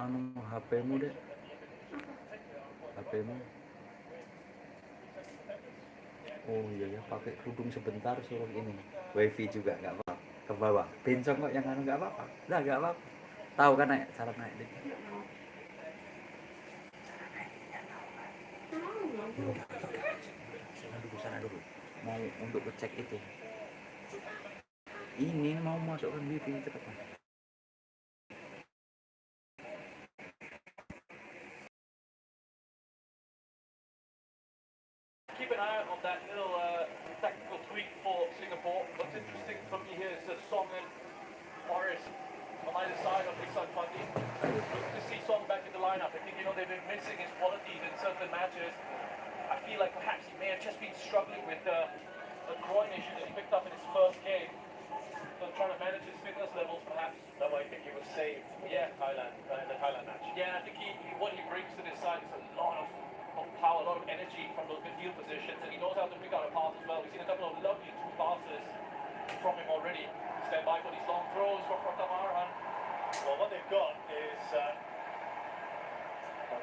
anu HP-mu deh, HP-mu. Oh iya ya, pakai kerudung sebentar suruh ini. Wifi juga nggak apa-apa. Ke bawah. Bencong kok yang anu nggak apa-apa. Udah nggak apa-apa. Tahu kan naik cara naik dikit. Sana dulu. Mau untuk ngecek itu. Ini mau masukkan wifi cepetan. Keep an eye out on that little tactical tweak for Singapore. What's interesting for me here is Song and Morris on either side of Iksan Fandi. Good to see Song back in the lineup. I think, they've been missing his qualities in certain matches. I feel like perhaps he may have just been struggling with a groin issue that he picked up in his first game. So trying to manage his fitness levels, perhaps. No, I think he was saved in the Thailand match. Yeah, I think what he brings to this side is a lot of power, a lot of energy from those midfield positions, and he knows how to pick out a pass as well. We've seen a couple of lovely two passes from him already. Stand by for these long throws from Pratamaran. Well, what they've got is a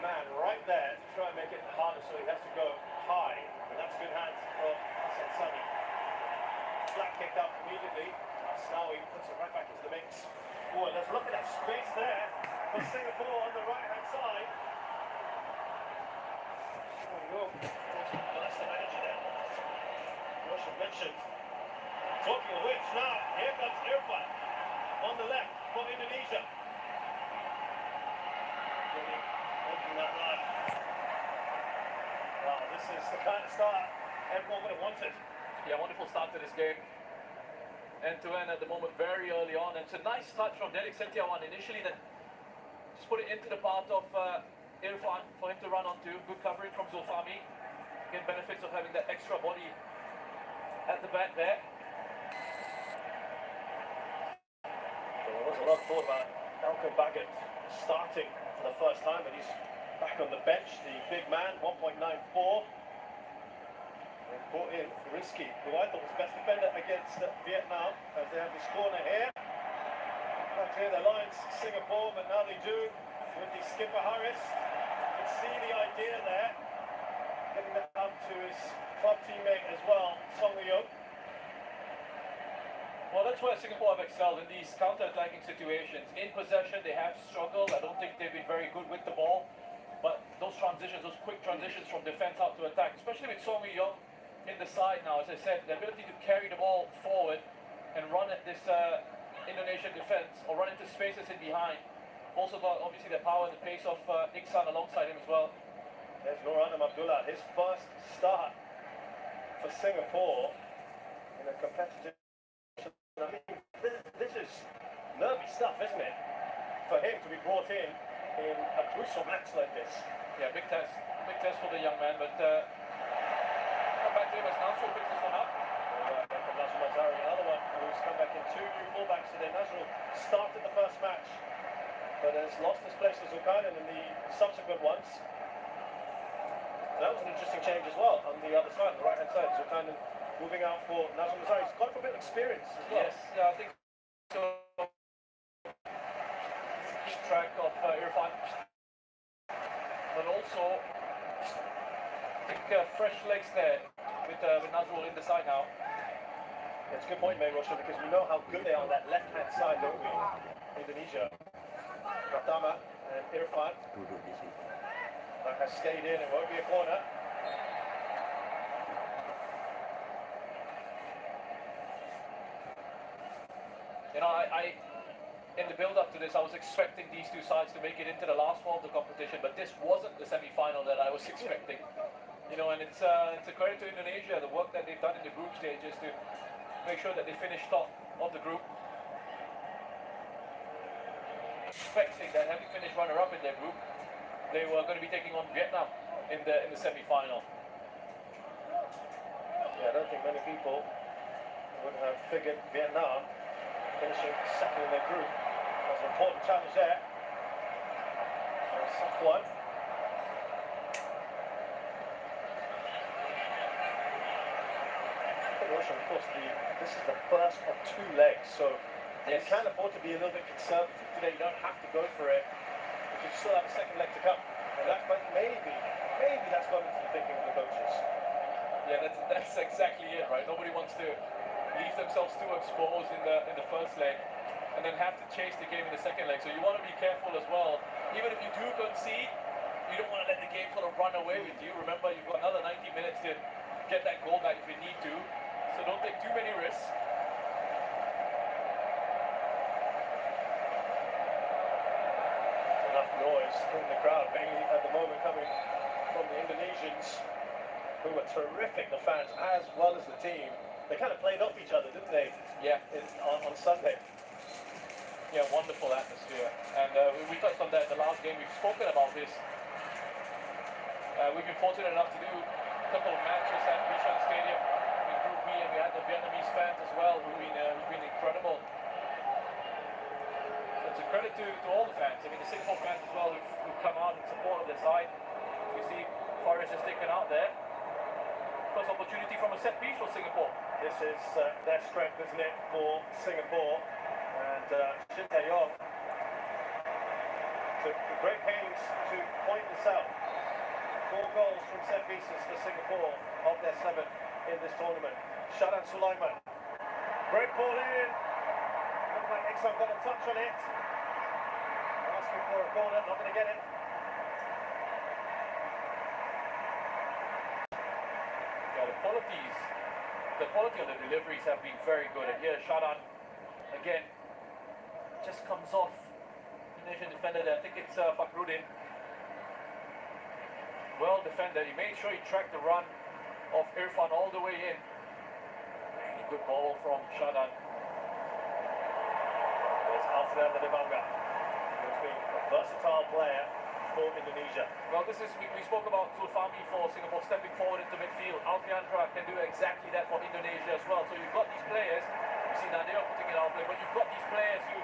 man right there to try and make it harder, so he has to go high. And that's good hands from Hassan Sani. Flat kicked up immediately. Asnawi puts it right back into the mix. Boy, let's look at that space there for Singapore on the right-hand side. There we go. That's some energy there. Russia mentioned. Talking of which, now, here comes Irfan on the left for Indonesia. Really making that run. Wow, this is the kind of start everyone would have wanted. Yeah, wonderful start to this game. End-to-end at the moment, very early on. And it's a nice touch from Derek Setiawan initially that just put it into the path of Irfan for him to run onto. Good coverage from Zulfami. Again, benefits of having that extra body at the back there. Well, there was a lot of thought about Elko Baggett starting for the first time, but he's back on the bench. The big man, 1.94. They brought in Risky, who I thought was best defender against Vietnam, as they have this corner here. Not clear their lines, Singapore, but now they do with the skipper Harris. You can see the idea there, getting that up to his club teammate as well, Song Woo. Well, that's where Singapore have excelled in these counter-attacking situations. In possession, they have struggled. I don't think they've been very good with the ball. But those transitions, those quick transitions from defense out to attack, especially with Song Woo in the side now, as I said, the ability to carry the ball forward and run at this Indonesian defense or run into spaces in behind. Also got obviously the power and the pace of Iksan alongside him as well. There's Noranam Abdullah, his first start for Singapore in a competitive. I mean, this is nervy stuff, isn't it? For him to be brought in a crucial match like this. Yeah, big test for the young man, but come back to him as Nasrul picks this one up. Nazrul Mazari, another one who's come back in two new fullbacks today. Nazrul started the first match, but has lost his place to Zulkarnain in the subsequent ones. That was an interesting change as well on the other side, on the right-hand side. Zulkarnain moving out for Nazrul Mazari. He's got a bit of experience as well. Yes, yeah, I think so. Keep track of Irfan, but also I think fresh legs there with Nazrul in the side now. It's a good point, mate, Roshan, because we know how good they are on that left-hand side, don't we? Indonesia. Pratama and Irfan. That has stayed in, it won't be a corner. I in the build-up to this, I was expecting these two sides to make it into the last four of the competition, but this wasn't the semi-final that I was expecting. And it's a credit to Indonesia, the work that they've done in the group stages to make sure that they finish top of the group. Expecting that having finished runner-up in their group, they were going to be taking on Vietnam in the semi-final. Yeah, I don't think many people would have figured Vietnam finishing second in their group. That's an important challenge there. So a soft one. Of course, this is the first of two legs, so you can afford to be a little bit conservative today. You don't have to go for it, because still have a second leg to come. And that's maybe that's gone into the thinking of the coaches. Yeah, that's exactly it, right? Nobody wants to leave themselves too exposed in the first leg and then have to chase the game in the second leg. So you want to be careful as well. Even if you do concede, you don't want to let the game sort of run away with you. Remember, you've got another 90 minutes to get that goal back if you need to. So don't take too many risks. Enough noise in the crowd, mainly at the moment coming from the Indonesians, who were terrific, the fans as well as the team. They kind of played off each other, didn't they? Yeah. On Sunday. Yeah, wonderful atmosphere. And we touched on that in the last game. We've spoken about this. We've been fortunate enough to do a couple of matches at Bishan Stadium in Group B, and we had the Vietnamese fans as well, who've been incredible. So it's a credit to all the fans. I mean, the Singapore fans as well, who've come out in support of their side. You see Forrest is taken out there. First opportunity from a set piece for Singapore. This is their strength, isn't it, for Singapore? And Shin Tae-yong took great pains to point this out. 4 goals from set pieces for Singapore of their 7 in this tournament. Shadan Sulaiman. Great ball in. Looked like Exxon got a touch on it. Asking for a corner, not going to get it. Yeah, the quality of the deliveries have been very good. And here, Shadan, again, just comes off Indonesian defender there. I think it's Fakhrudin. Well defended. He made sure he tracked the run of Irfan all the way in. Really good ball from Shadan. There's Alfredo Devanga, who's been a versatile player for Indonesia. Well, this is, we spoke about Zulfami for Singapore stepping forward into midfield. Alfiandra can do exactly that for Indonesia as well. So you've got these players, you see Nadeo putting it out there, but you've got these players who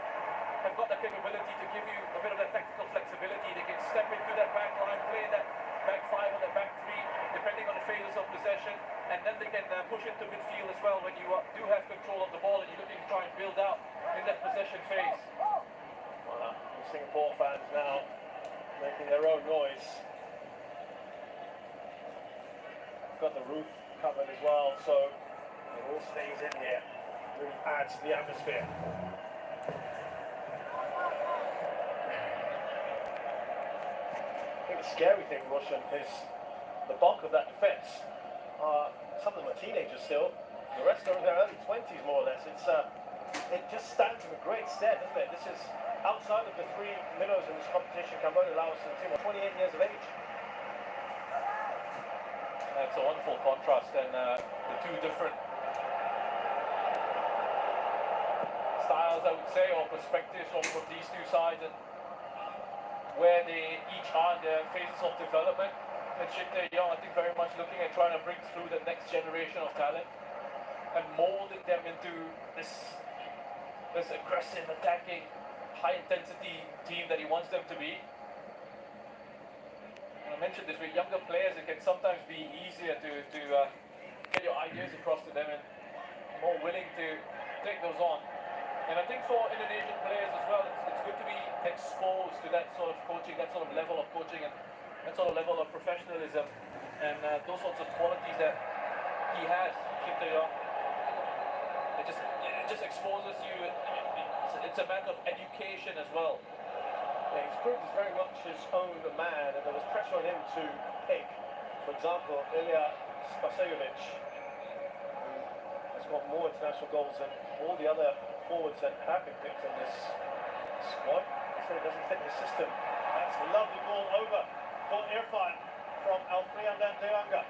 have got the capability to give you a bit of that tactical flexibility. They can step into that back line, play that back 5 or that back 3, depending on the phases of possession, and then they can push into midfield as well when you do have control of the ball and you're looking to try and build out in that possession phase. Well, the Singapore fans now making their own noise. Got the roof covered as well, so it all stays in here. Really adds to the atmosphere. I think the scary thing, Roshan, is the bulk of that defence. Some of them are teenagers still. The rest are in their early 20s, more or less. It just stands in a great stead, doesn't it? This is outside of the 3 minnows in this competition. Cambodia, Laos, and Timor, 28 years of age. That's a wonderful contrast, and the two different styles, I would say, or perspectives from these two sides, and where they each are in their phases of development. And Shin Tae-yong, I think, very much looking at trying to bring through the next generation of talent and molding them into this aggressive, attacking, high-intensity team that he wants them to be. And I mentioned this, with younger players, it can sometimes be easier to get your ideas across to them and more willing to take those on. And I think for Indonesian players as well, it's good to be exposed to that sort of coaching, that sort of level of coaching, and that sort of level of professionalism, and those sorts of qualities that he has, Shin Tae-yong. It just exposes you. It's a matter of education as well. Yeah, he's proved he's very much his own man, and there was pressure on him to pick, for example, Ilya Spasejovic, who has got more international goals than all the other forwards that have been picked in this squad. So it doesn't fit the system. That's a lovely ball over for Irfan from Alfredo Devanga.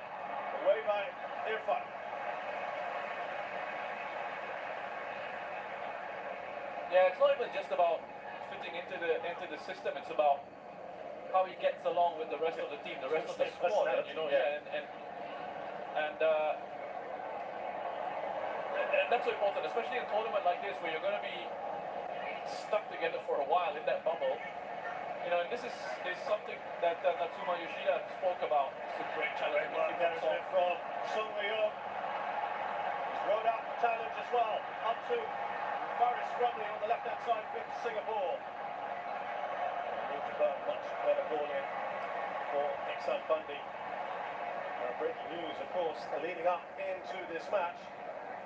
Away by Irfan. Yeah, it's not even just about fitting into the system. It's about how he gets along with the rest of the team, the rest of the squad. And, you know, yeah. And that's so important, especially in a tournament like this where you're going to be stuck together for a while in that bubble. You know, and this is something that Natsuma Yoshida spoke about. It's a great challenge. Great work there from Sung Woo-young. He's rode out the challenge as well. Up to Faris Rumley on the left-hand side with Singapore. Need to burn much Iksan Fundi. Breaking news, of course, leading up into this match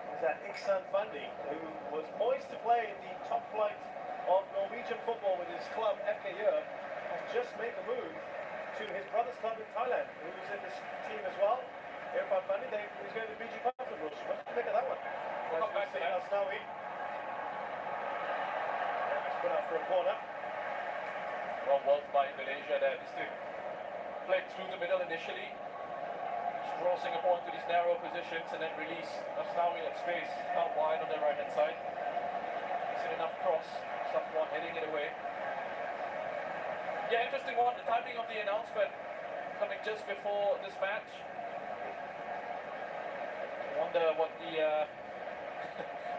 is that Iksan Fundi, who was poised to play in the top flight of Norwegian football with his club FKU, has just made the move to his brother's club in Thailand, who's in this team as well. Irfan Fundi, he's going to BG Papa Rush. What do you think of that one? We'll come back to that. Asnawi. It's put out for a corner. Well worked by Indonesia there. Just to play through the middle initially, just draw Singapore into these narrow positions and then release Asnawi at space out wide on the right hand side. It's enough cross, someone heading it away. Yeah, interesting one. The timing of the announcement coming just before this match. I wonder what the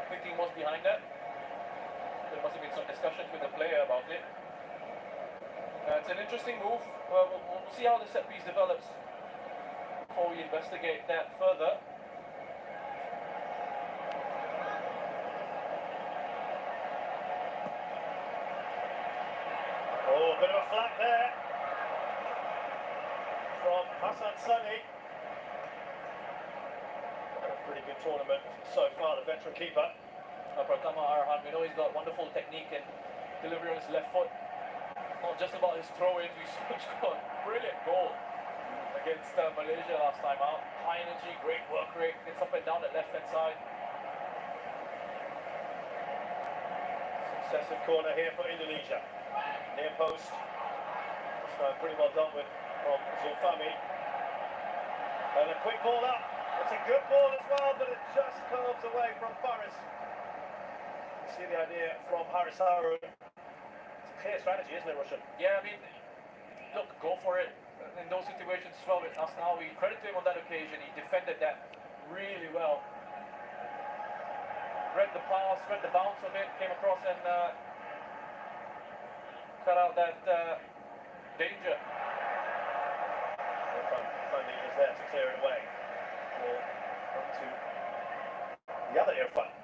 thinking was behind that. There must have been some discussions with the player about it. It's an interesting move. We'll see how the set piece develops before we investigate that further. Oh, a bit of a flat there from Hassan Sunny. A pretty good tournament so far, the veteran keeper. Pratama Arhan, we know he's got wonderful technique and delivery on his left foot. Not just about his throw-ins, we scored a brilliant goal against Malaysia last time out. High energy, great work rate, gets up and down that left-hand side. Successive corner here for Indonesia. Near post. So pretty well done with from Zulfami. And a quick ball up. It's a good ball as well, but it just curves away from Faris. See the idea from Haris Harun. It's a clear strategy, isn't it, Roshan? Yeah, I mean, look, go for it. In those situations as well with Asnawi, credit to him on that occasion, he defended that really well. Read the pass, read the bounce of it, came across and cut out that danger. Fundi is there to clear it away. Ball up to the other Irfan.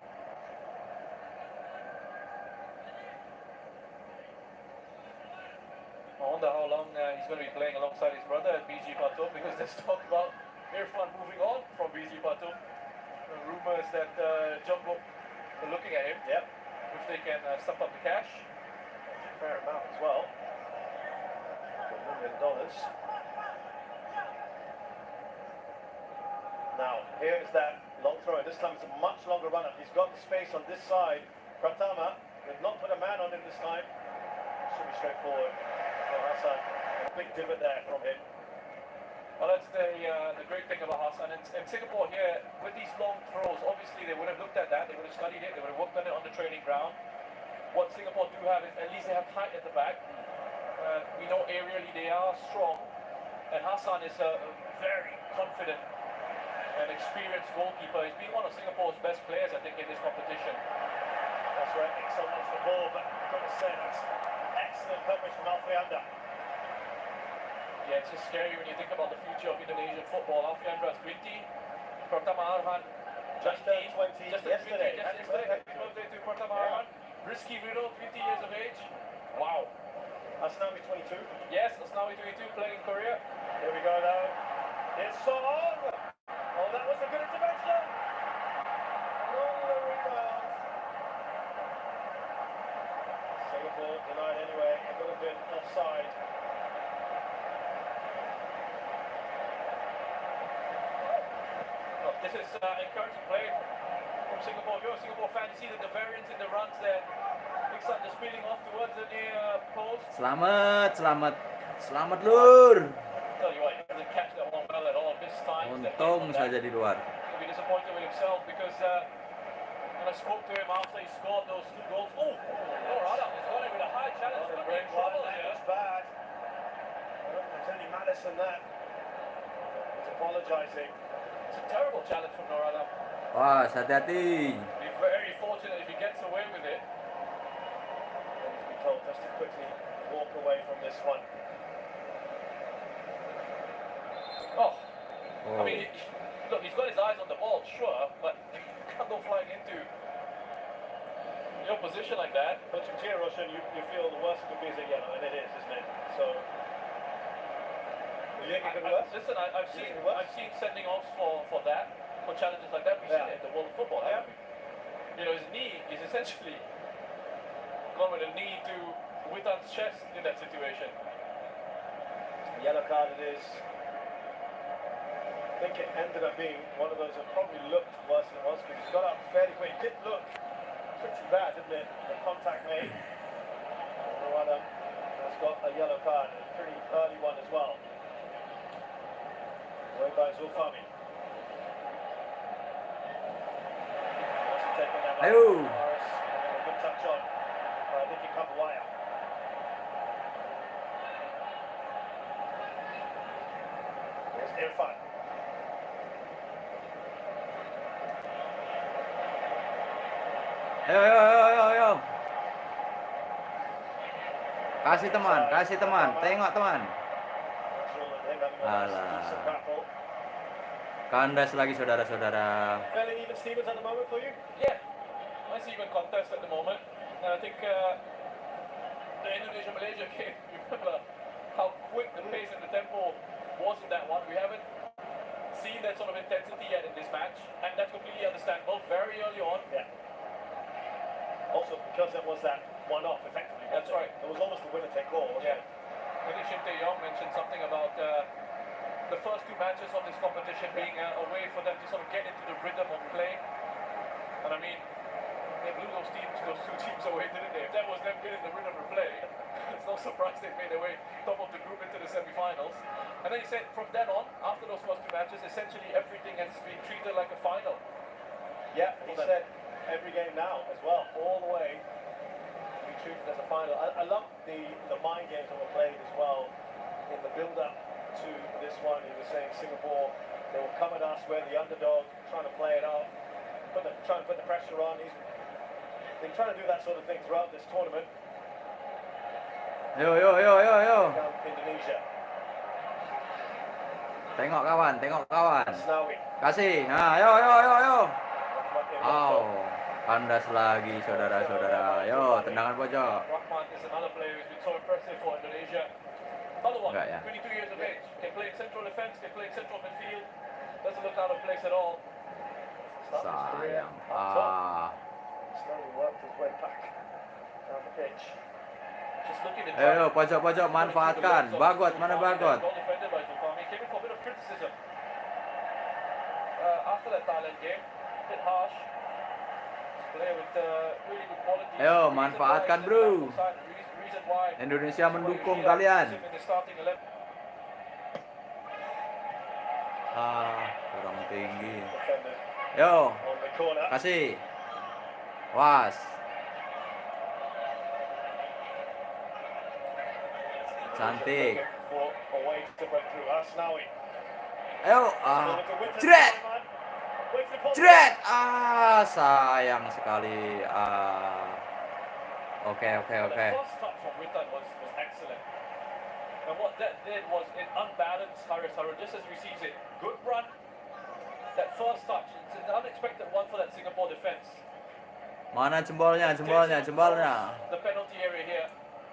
I wonder how long he's going to be playing alongside his brother at BG Patum, because there's talk about Irfan moving on from BG Patum. Rumours that Jumbo are looking at him. Yep. If they can stump up the cash. That's a fair amount as well. $1 million. Now, here is that long throw. This time it's a much longer run up. He's got the space on this side. Pratama did not put a man on him this time. Should be straightforward. Hassan, a big divot there from him. Well, that's the great thing about Hassan. In Singapore here, with these long throws, obviously they would have looked at that, they would have studied it, they would have worked on it on the training ground. What Singapore do have is at least they have height at the back. We know aerially they are strong, and Hassan is a very confident and experienced goalkeeper. He's been one of Singapore's best players, I think, in this competition. That's right, Iksan wants the ball, but I've got to say that's excellent coverage from Alfreanda. Yeah, it's just scary when you think about the future of Indonesian football. Alfreandra's 20, Pratama Arhan Just turned 20 yesterday. Happy birthday to Pratama Arhan. Rizky Riddle, 20 years of age. Wow. Asnawi 22. Yes, Asnawi 22 playing in Korea. Here we go now. It's on! Oh, that was a good intervention! Long rebound. Singapore denied anyway. It would have been offside. This is encouraging play from Singapore. If you're a Singapore fan, you see that the variance in the runs there. Iksan just spilling off towards the near post. Selamat, selamat, selamat lur. Tell you what, he doesn't catch that one well at all this time. Untung saja di luar. He'll be disappointed with himself because when I spoke to him after he scored those 2 goals, Adam is going with a high challenge. Could be in trouble That here. was bad. I don't think there's any malice in that. He's apologising. It's a terrible challenge from Noradam. Wah, hati-hati. Be very fortunate if he gets away with it. And he's been told just to quickly walk away from this one. Oh, Oh. I mean, look, he's got his eyes on the ball, sure, but you can't go flying into your position like that. But from here, Roshan, you feel the worst it could be is a yellow, and it is, isn't it? So, we You think it could be worse? Listen, I've You seen think it worse? I've seen sending offs for that, for challenges like that. We've seen it in the world of football, haven't we? You know, his knee is essentially gone with a knee to Witan's chest in that situation. Yellow card it is. I think it ended up being one of those that probably looked worse than it was because he got up fairly quick. It did look pretty bad, didn't it? The contact made. Rwanda has got a yellow card, a pretty early one as well. Away by Zulfami. Also taking that back. Ayo. Morris, and a good touch on by Nicky Kabawaya. Here's Irfan. Ayo, ayo, ayo, ayo, ayo. Kasih teman, tengok teman. Alah. Kandas lagi saudara-saudara. Fairly even Stevens at the moment for you? Yeah, nice even contest at the moment. And I think the Indonesia-Malaysia game, remember how quick the pace and the tempo was in that one. We haven't seen that sort of intensity yet in this match, and that's completely understandable. Very early on. Yeah. Also because it was that one-off effectively. That's right. It was almost a winner-take all, wasn't Yeah. it? I think Shin Tae-yong mentioned something about the first two matches of this competition being a way for them to sort of get into the rhythm of play. And I mean, they blew those two teams away, didn't they? If that was them getting the rhythm of play, it's no surprise they made their way top of the group into the semi-finals. And then he said from then on, after those first two matches, essentially everything has been treated like a final. Yeah, he said every game now as well, all the way to be treated as a final. I love the mind games that were played as well in the build-up to this one. He was saying Singapore, they will come at us, we're the underdog, trying to play it off, trying to put the pressure on. He's been trying to do that sort of thing throughout this tournament. Yo, yo, yo, yo, yo. Down Indonesia. Tengok kawan. Snawi. Kasih. Nah, yo, yo, yo, yo. Rahmat Irfan. Oh, kandas lagi saudara-saudara. Yo, tendangan pojok. Rahmat is another player who's been so impressive for Indonesia. Another one, Enggak ya. 22 years of age, can play in central defense, can play in central midfield, doesn't look out of place at all. Sayang. Slowly worked his way back down the pitch. Just looking at Ayo, pojok-pojok manfaatkan. Bagot, mana Bagot? Well defended by Zulfami. Came in for a bit of criticism after that Thailand game. A bit harsh. Player with really good quality. Ayo, manfaatkan, bro. Reason why Indonesia mendukung kalian. in the starting 11. Kurang tinggi. Defender Yo, on the corner. kasih. Was. Cantik. For a way to break through. Asnawi. Ayo, jret. Jret. Sayang sekali. Oke. The first touch from Witan was excellent. And what that did was it unbalanced Haris just as we see it. Good run. That first touch, it's an unexpected one for that Singapore defense. Mana jempolnya? The penalty area here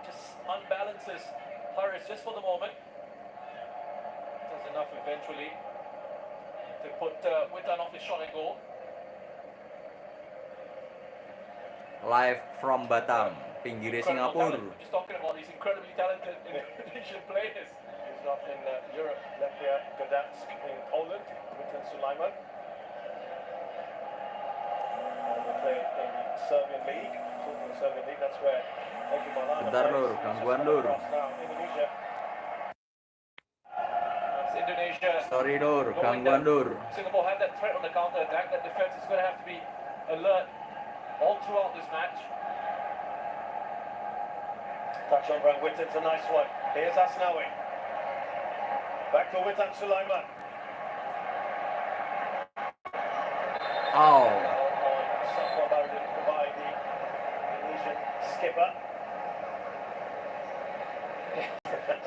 just unbalances Haris just for the moment. Does enough eventually to put Witan off his shot and goal. Live from Batam, pinggir Singapura. Just talking about these incredibly talented Indonesian players. He's off in Europe, Lechia Gdansk in Poland, Witan Sulaiman. And they play in the Serbian League. Talking of the Serbian League, that's where Eki Maulana Bentar, plays. Lur, He's just gangguan, come Lur. across now, Indonesia. It's Indonesia. Sorry, Lur, Knowing gangguan, that Lur. Singapore had that threat on the counter attack. That defense is going to have to be alert all throughout this match. Touch on Brand Witten's a nice one. Here's Asnawi. Back to Witan Sulaiman. Oh, Software by the Indonesian skipper.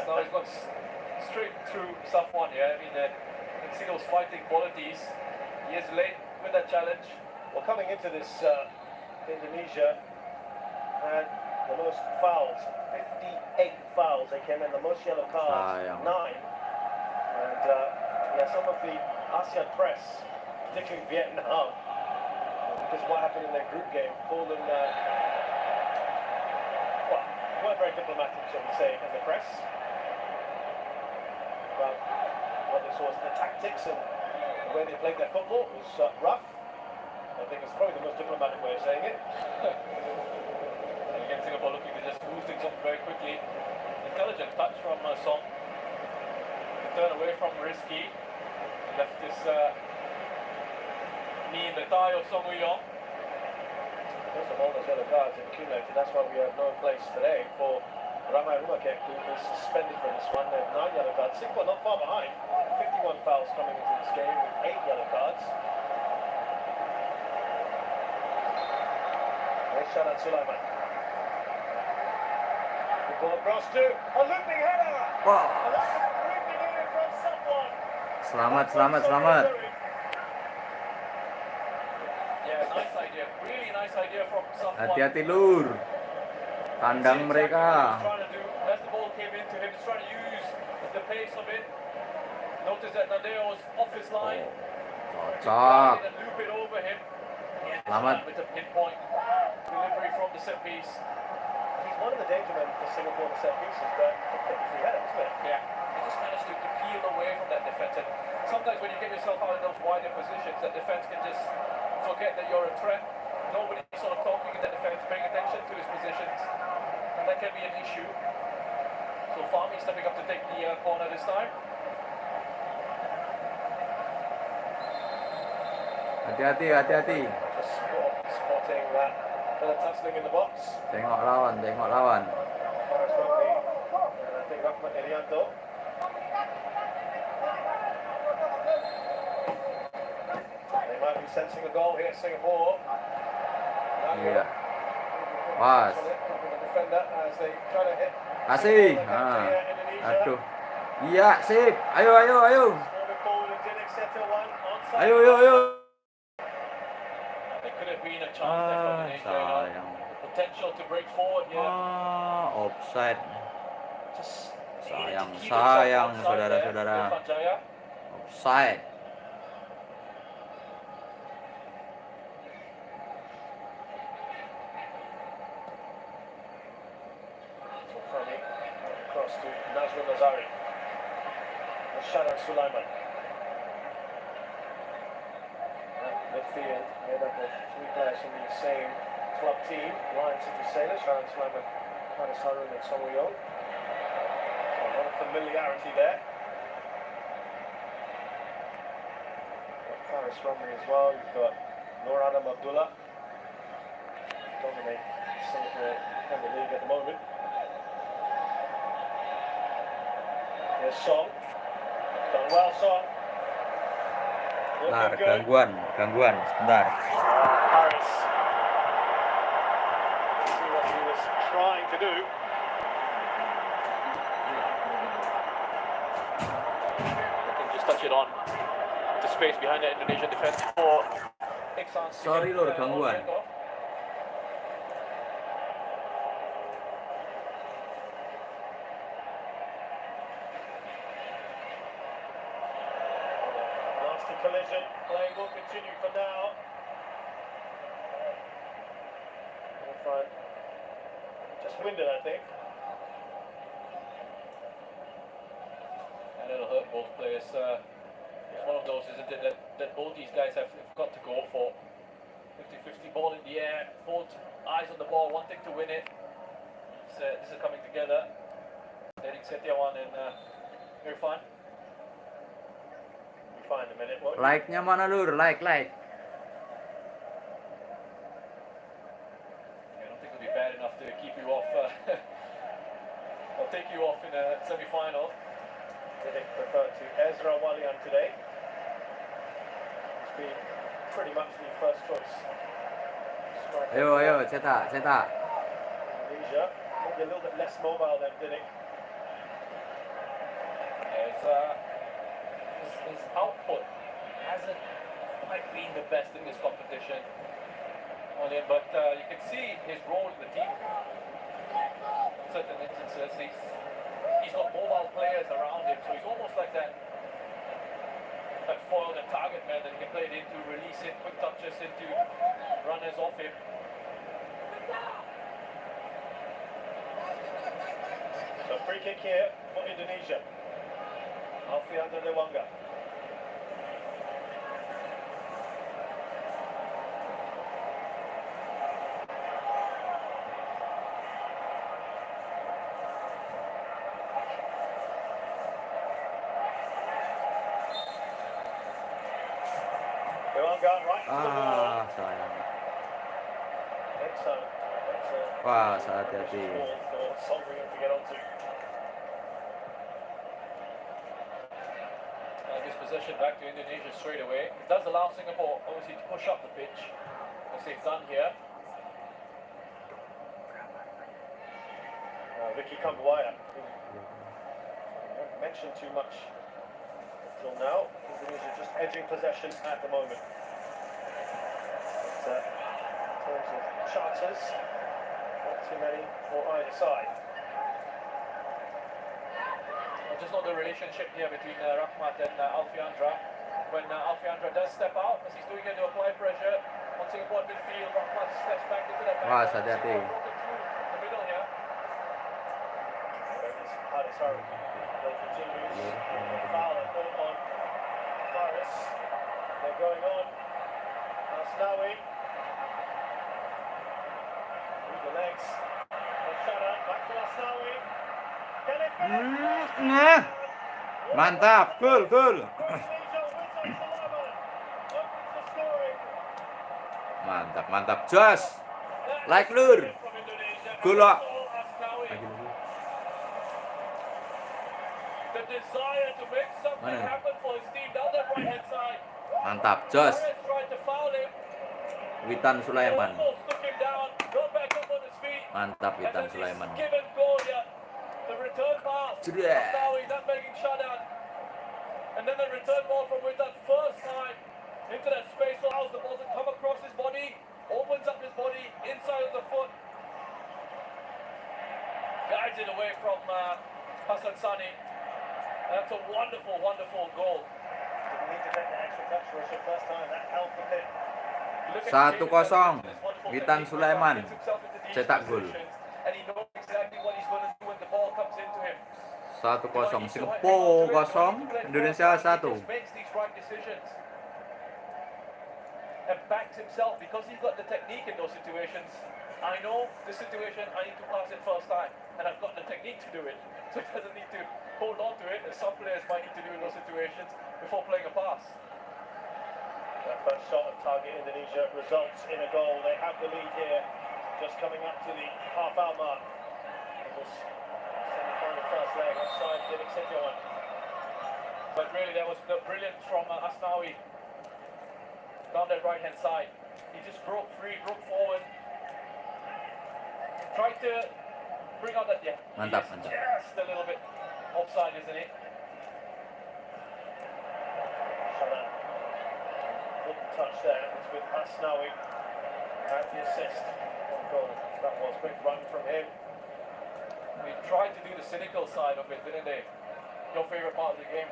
So now he's gone straight through Safwan here. I mean, you can see those fighting qualities. He is late with that challenge. Well, coming into this, Indonesia had the most fouls, 58 fouls. They came in the most yellow cards, Sayang. 9. yeah, some of the ASEAN press, particularly Vietnam, because of what happened in their group game, called them, well, weren't very diplomatic, shall we say, in the press, about what they saw as the tactics and the way they played their football was rough. I think it's probably the most diplomatic way of saying it. And again, Singapore looking to just move things up very quickly. Intelligent touch from Song. The turn away from Risky. Left his knee in the thigh of Song Woo-yong. First of all, those yellow cards accumulated. That's why we have no place today for Ramai Rumakek, who is suspended for this one. They have 9 yellow cards. Singapore not far behind. 51 fouls coming into this game with 8 yellow cards. There's Shanan Sulaiman. The ball across to a looping header. Wah. And that was creeping in from someone. Selamat, selamat, selamat. Yeah, nice idea. Really nice idea from someone. Hati-hati lur. Kandang mereka. Trying to do as the ball came into him, he's trying to use the pace of it. Notice that Nadeo was off his line. Cocok. And loop it over him. Selamat. With a pinpoint delivery from the set piece. He's one of the danger men for Singapore to set pieces, but it's free header, isn't it? Yeah, he just managed to peel away from that defence. And sometimes when you get yourself out in those wider positions, that defence can just forget that you're a threat. Nobody's sort of talking in that defence, paying attention to his positions, and that can be an issue. So Fahmi stepping up to take the corner this time. Hati-hati, hati-hati. Just spotting that tussling in the box. Tengok lawan, tengok lawan. Faris Romney, and I think Rahmat Elianto. They might be sensing a goal here, Singapore. Iya. Pas. The defender as they try to hit. Kasih. Ah. Aduh. Iya, sip. Ayo, ayo, ayo. Moving forward, and Dinik Seto one onside. Ayo, ayo, ayo. There could have been a chance there for Indonesia. Sayang. Potential to break forward here. Offside. Just Sayang, needed to keep sayang, himself outside saudara-saudara. there, Irfan Jaya. Offside. Fahmi across to Nazrul Nazari. And Shanan Sulaiman. Midfield made up of 3 players from the same club team. Lion City Sailors, Shanan Sulaiman, Haris Harun and Song Woo-yong. So a lot of familiarity there. Got Faris Romney as well. You've got Nur Adam Abdullah. Dominate Singapore Premier League at the moment. Here's Song. Done well, Song. Bentar, Looking good. gangguan, sebentar. Harris. See what he was trying to do. They can just touch it on the space behind the Indonesian defence for Iksan. Sorry lor, gangguan. Nasty collision. Play will continue for now. In front. Just winded, I think. And it'll hurt both players. It's one of those, isn't it, that both these guys have got to go for. 50-50 ball in the air, both eyes on the ball, wanting to win it. This is coming together. Derek Setiawan and Irfan. We find a minute. What? Like-nya mana lur? Like. I don't think it'll be bad enough to keep you off. I'll take you off in a semi-final. Dinik preferred to Ezra Walian today. He's been pretty much the first choice. Striker Ayo, for ayo, cetak. Indonesia. Maybe a little bit less mobile than Dinik. His output hasn't quite been the best in this competition, but you can see his role in the team. In certain instances, he's got mobile players around him, so he's almost like that played in to release it, quick touches into runners off him. So free kick here for Indonesia. Alfian Lewanga. Lewanga right to the ball. Sayang. Excellent. Wah, salah hati-hati. To get onto. This possession back to Indonesia straight away. It does allow Singapore obviously to push up the pitch, as they've done here. Ricky Kambuaya. Haven't mentioned too much until now. Indonesia just edging possession at the moment. But, in terms of chances, not too many for either side. Just not the relationship here between Rahmat and Alfiandra. When Alfiandra does step out, as he's doing it to apply pressure on Singapore midfield, Rahmat steps back into that back. Wah, hati-hati. The middle here. Haris Harun continues the foul on Faris. They're going on. Asnawi. Through the legs. Shada back to Asnawi. Can it finish? Nah. Mantap, gol. Mantap, jos. Like lur. Gol kok. The desire to make something happen for his team down that right hand side. Mantap, jos. Perez tried to foul him. Witan Sulaiman. Almost took him down. Got back up on his feet. Mantap Witan Sulaiman. Given goal here. The return pass. Jedah. Now he's not making shutdown. And then the return ball from Witan first time into that space, allows the ball to come across his body, opens up his body inside of the foot. Guides it away from Hassan Sani. That's a wonderful, wonderful goal. Didn't need to take the extra touch for the first time. That helped a bit. 1-0. Witan Sulaiman cetak gol. And he knows exactly what he's going to do when the ball comes into him. 1-0. Singapore 0, Indonesia 1. Makes these right decisions and backs himself because he's got the technique in those situations. I know this situation, I need to pass it first time, and I've got the technique to do it. So he doesn't need to hold on to it, as some players might need to do in those situations before playing a pass. That first shot on target Indonesia results in a goal. They have the lead here, just coming up to the half-hour mark. It was semi-final first leg outside Didik Setiawan. But really, that was the brilliance from Asnawi down that right-hand side. He just broke free, broke forward, tried to bring out that, Mantap. just a little bit offside, isn't it? Shalan. Good touch there. It's with Asnawi at the assist. What goal that was. Quick run from him. They tried to do the cynical side of it, didn't they? Your favourite part of the game,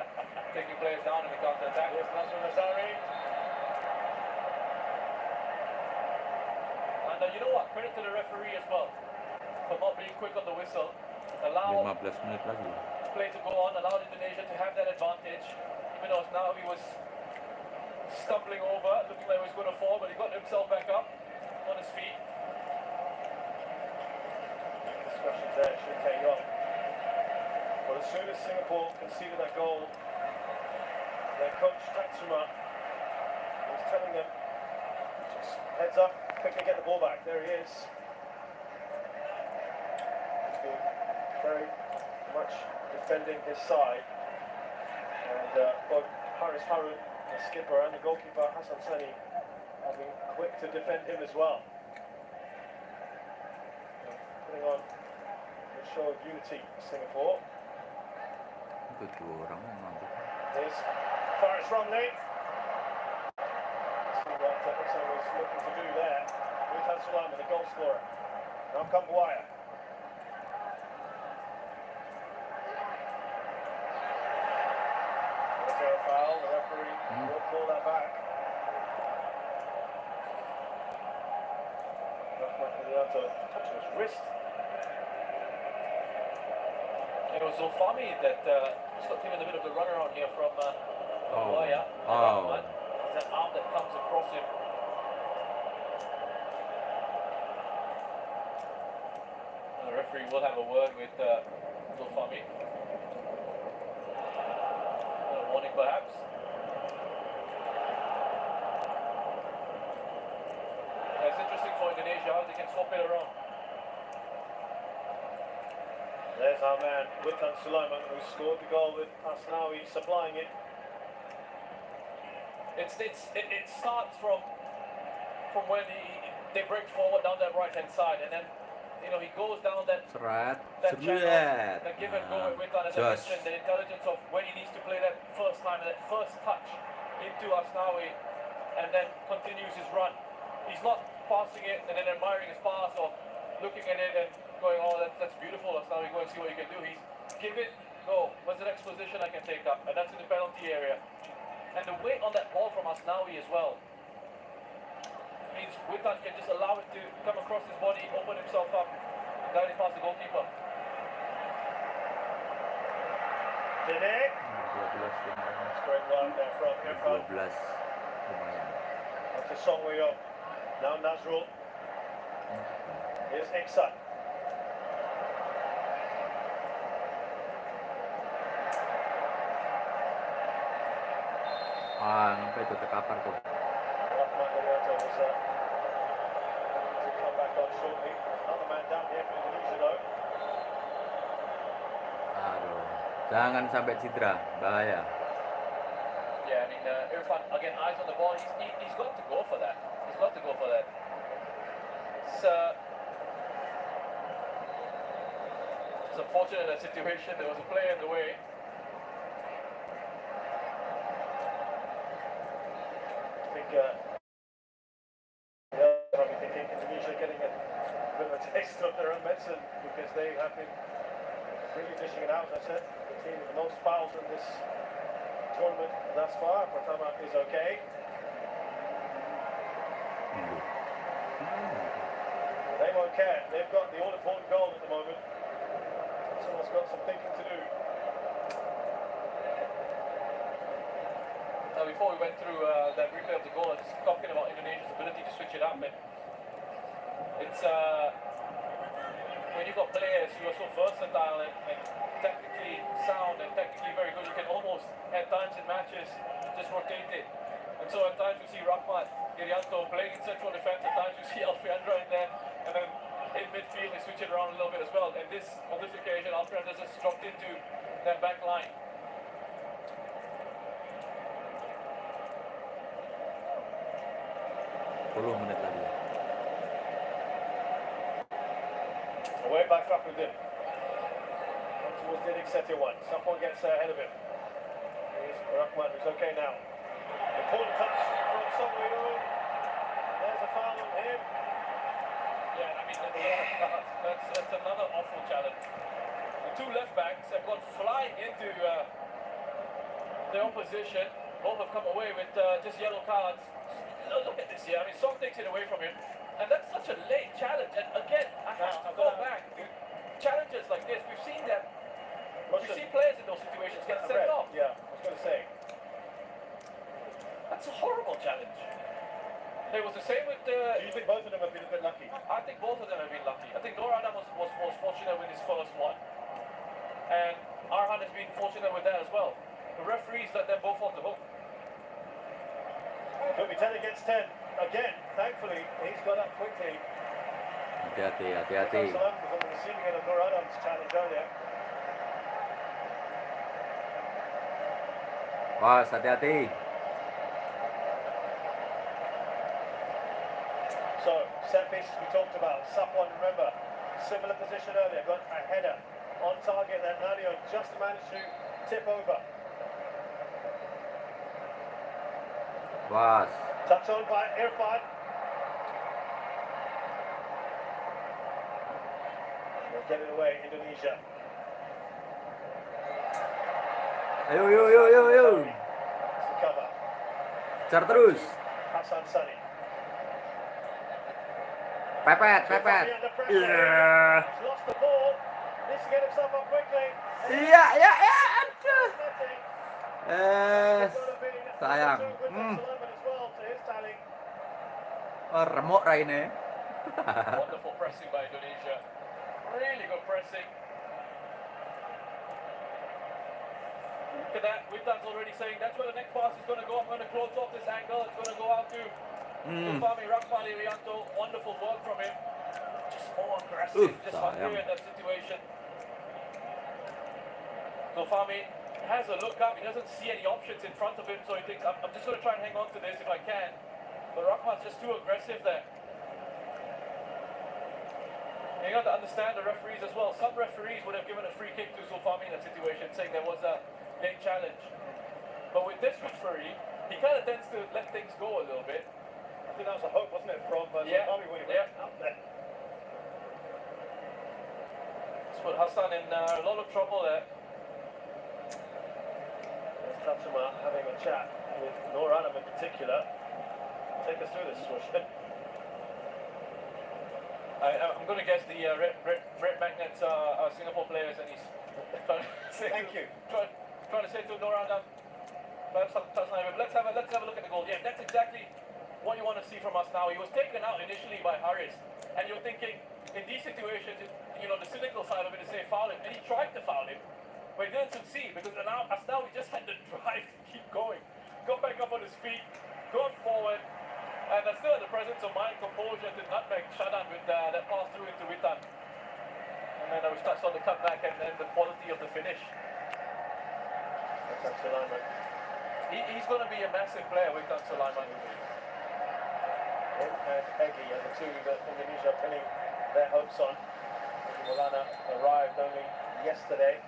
taking players down in the counter-attack. Here's Nazar Nazari. And you know what? Credit to the referee as well for not being quick on the whistle. Allow 15 menit lagi. play to go on, allowed Indonesia to have that advantage. Even though now he was stumbling over, looking like he was going to fall, but he got himself back up on his feet. Discussions there, Shin Tae-yong. But as soon as Singapore conceded that goal, their coach Tatsuma was telling them, just heads up, quickly get the ball back. There he is. He's been very much defending his side. And both Haris Harun, the skipper, and the goalkeeper Hassan Sani have been quick to defend him as well. Putting on a show of unity, Singapore. Itu 2 orang mantap. Here's Faris Romney. See what Issa was looking to do there. Witan Sulaiman, the goal scorer. Now Kambuaya. There's a foul. The referee will call that back. Marianto touching his wrist. It was Zulfami that just got him in the bit of the runaround here from Maguire. Oh. That arm that comes across him. And the referee will have a word with Zulfami. A warning perhaps. It's interesting for Indonesia how they can swap it around. There's our man, Witan Sulaiman, who scored the goal with Asnawi supplying it. It starts from when they break forward down that right hand side, and then he goes down that Serat. channel, Serat. that give and go with Witan, as I Josh. mentioned, the intelligence of when he needs to play that first time, that first touch into Asnawi, and then continues his run. He's not passing it and then admiring his pass or looking at it and going, oh, that's beautiful, Asnawi, go and see what you can do. He's give it, go, what's the next position I can take up? And that's in the penalty area. And the weight on that ball from Asnawi as well means Witan can just allow it to come across his body, open himself up, guide it past the goalkeeper. Today, 12 straight line there from Irfan. 12 lumayan. That's a Song Wei-Yong. Now Nazrul. Here's Iksan. Sampai itu terkapar tuh. Rahman Marianto was to come back on shortly. Another man down here for Indonesia though. Aduh, jangan sampai cedera, bahaya. Yeah, I mean, Irfan, again, eyes on the ball. He's got to go for that. He's got to go for that. It's unfortunate that situation. There was a player in the way. I think probably thinking Indonesia getting a bit of a taste of their own medicine because they have been really dishing it out. As I said, the team with the most fouls in this tournament thus far. Pratama is okay. They won't care. They've got the all-important goal at the moment. Someone's got some thinking to do. Now, before we went through that replay of the goal, I was just talking about Indonesia's ability to switch it up. And it's when you've got players who are so versatile and technically sound and technically very good, you can almost, at times in matches, just rotate it. And so at times you see Rahmat Irianto playing in central defence, at times you see Alfiandra in there, and then in midfield they switch it around a little bit as well. And on this occasion, Alfiandra just dropped into that back line. 10 menit lagi. Away by Fakhruddin. On towards Didik Setiawan. Someone gets ahead of him. Here's Rahman, who's okay now. Important touch from Song Wei-Yong. There's a foul on him. Yeah, I mean, that's another awful challenge. The two left backs have gone flying into their opposition. Both have come away with just yellow cards. Look at this here. I mean, Song takes it away from him. And that's such a late challenge. And again, I have to go back to challenges like this. We've seen that. You see players in those situations get sent off. Yeah, I was going to say. That's a horrible challenge. It was the same with Do you think both of them have been a bit lucky? I think both of them have been lucky. I think Nur Adam was fortunate with his first one. And Arhan has been fortunate with that as well. The referees let them both off the hook. It could be 10 against 10. Again, thankfully, he's got up quickly. Hati-hati, hati-hati. Salam was on the receiving end of Nur Adam's challenge earlier. Was, hati-hati. So, set pieces we talked about. Safwan, remember, similar position earlier, got a header on target that Nadio just managed to tip over. Was. Touch on by Irfan. They'll get it away, Indonesia. Ayo, yo, yo, yo, yo. It's the cover. Kejar terus. Hassan Sani. Pepet, So pepet. Fabio under pressure. Iya. He's lost the ball. Needs to get himself up quickly. Iya, iya, iya. Aduh. Netting. Eh, Could have been sayang. number 2 with that Sulaiman as well to his tally. Oh, remuk raine. Wonderful pressing by Indonesia. Really good pressing. Look at that. Witan's already saying that's where the next pass is going to go. I'm going to close off this angle. It's going to go out to Tufami Rakmali Rianto. Wonderful work from him. Just more aggressive. Just hungry in that situation. Tufami has a look up. He doesn't see any options in front of him, so he thinks, I'm just going to try and hang on to this if I can. But Rakman's just too aggressive there. You got to understand the referees as well. Some referees would have given a free kick to Zulfami in that situation, saying there was a late challenge. But with this referee, he kind of tends to let things go a little bit. I think that was a hope, wasn't it, from Yeah, Zulfami when he yeah. went up there. It's put Hassan in a lot of trouble there. There's Tatsuma having a chat with Noor Adam in particular. Take us through this, Swoosh. I'm going to guess the red magnets are Singapore players, and he's trying to say Thank you. Trying to say to Noor Adam, let's have a look at the goal. Yeah, that's exactly what you want to see from us now. He was taken out initially by Harris, and you're thinking in these situations, you know, the cynical side of it is say foul him, and he tried to foul him, but he didn't succeed because now he just had the drive to keep going, got back up on his feet, gone forward. And still had the presence of mind, composure to nutmeg Shadan with that pass through into Witan. And then we touched on the cutback and then the quality of the finish. That's Sulaiman. He's going to be a massive player, Witan Sulaiman. Him and Egi are the two that Indonesia are pinning their hopes on. Egi Maulana arrived only yesterday,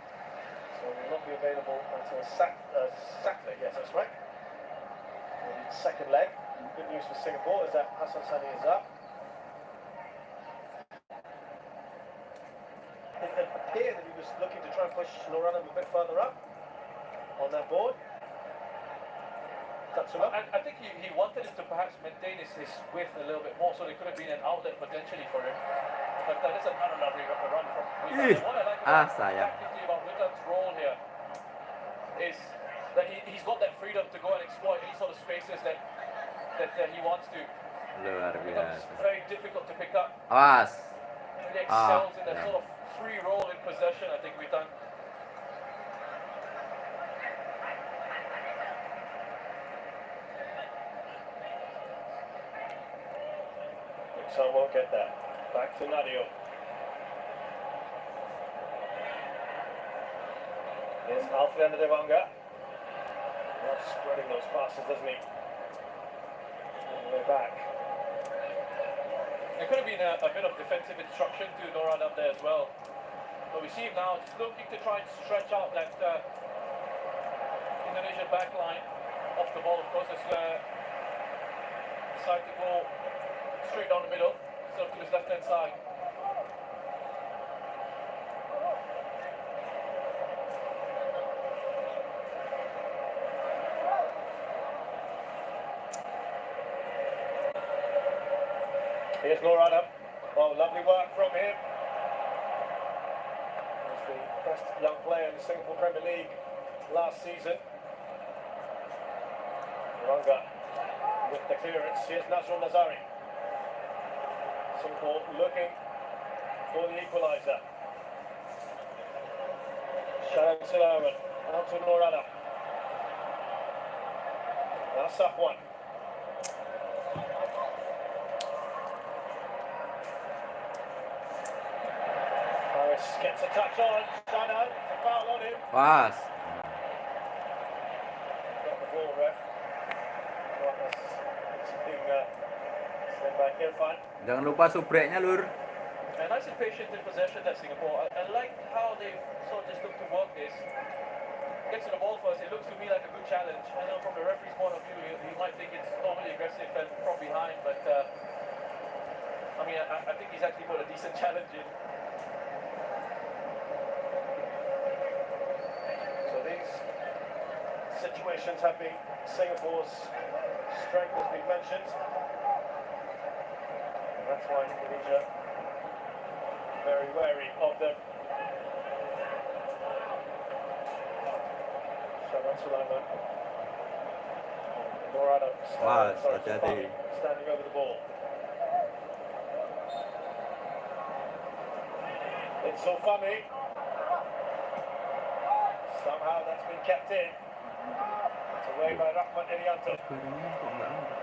so will not be available until Saturday. Yes, that's right. For the second leg. Good news for Singapore is that Hassan Sani is up. It appeared that he was looking to try and push Noor Adam a bit further up on that board. Tatsuma. I think he wanted him to perhaps maintain his width a little bit more, so there could have been an outlet potentially for him. But that is another lovely run from Witan. What I like about Witan's role here is that he's got that freedom to go and exploit any sort of spaces that he wants to. Luar biasa. It's very difficult to pick up. Awas. He excels in that sort of free role in possession, I think we've done. So won't get that. Back to Nadio. Here's Alfredo Devanga. Loves spreading those passes, doesn't he? All the way back. There could have been a bit of defensive instruction to Noor Adam there as well. But we see him now just looking to try and stretch out that Indonesian back line off the ball. Of course, it's decide to go straight down the middle, so to his left-hand side. Here's Noor Adam. Oh, lovely work from him. He's the best young player in the Singapore Premier League last season. Ranga with the clearance. Here's Nazrul Nazari. Singapore looking for the equaliser. Shadan Sulaiman out to Noor Adam. Now Safwan. Harris gets a touch on. Shadan, it's a foul on him. Pas. Got the ball, ref. Well, it's being sent by Irfan. Jangan lupa subreknya, Lur. And nice and patient in possession that Singapore. I like how they sort of just look to work this. Gets to the ball first, it looks to me like a good challenge. I know from the referee's point of view, he might think it's normally aggressive and from behind, but I mean, I think he's actually put a decent challenge in. So these situations have been Singapore's strength, as we've mentioned. That's why Indonesia very wary of them. Shaban Sulaiman. Morado Wah, sorry, hati-hati. standing over the ball. It's Zulfami. Somehow that's been kept in. It's away by Rahmat Irianto. Barangnya kok nggak ada.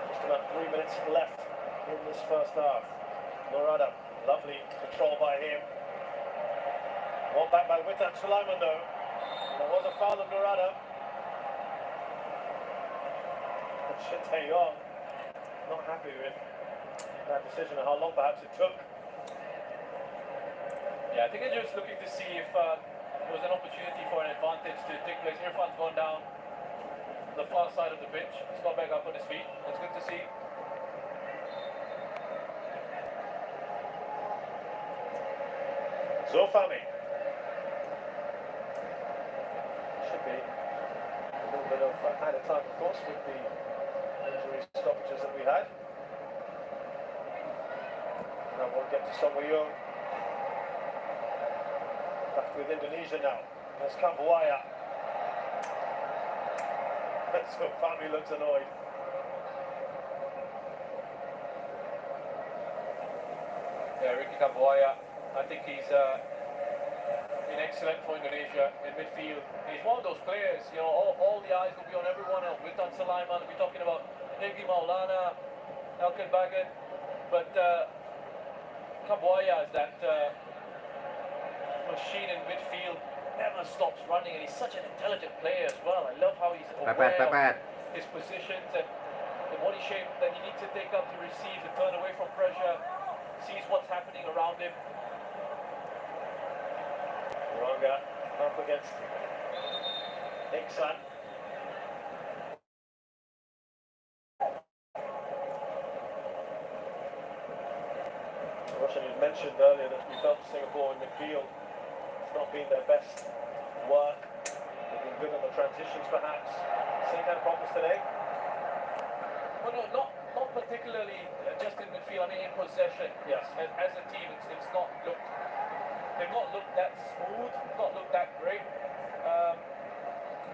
Just about 3 minutes left in this first half. Morado, lovely control by him. One back by Witan Sulaiman though. There was a foul on Morado. Tae-yong not happy with that decision and how long perhaps it took. Yeah, I think they're just looking to see if there was an opportunity for an advantage to take place. Irfan's gone down the far side of the pitch. He's got back up on his feet. That's good to see. Zulfami. Should be a little bit of added time, of course, with the injury stoppages that we had. Now we'll get to Song Woo-young. Back with Indonesia now. There's Kambuaya. Zulfami looks annoyed. Yeah, Ricky Kambuaya, I think he's been excellent for Indonesia in midfield. He's one of those players, you know, all the eyes will be on everyone else. Witan Sulaiman, we'll be talking about Negi Maulana, Elkan Baggett, but Kambuaya is that machine in midfield, never stops running, and he's such an intelligent player as well. I love how he's aware of his positions and the body shape that he needs to take up to receive, to turn away from pressure, sees what's happening around him. Ranga up against Iksan. Russian had mentioned earlier that we felt Singapore in midfield. It's not been their best work. They've been good on the transitions perhaps. Same kind of problems today? Well, no, not particularly just in midfield. I mean, in possession, yes. As a team, it's not looked. They've not looked that smooth. It's not looked that great.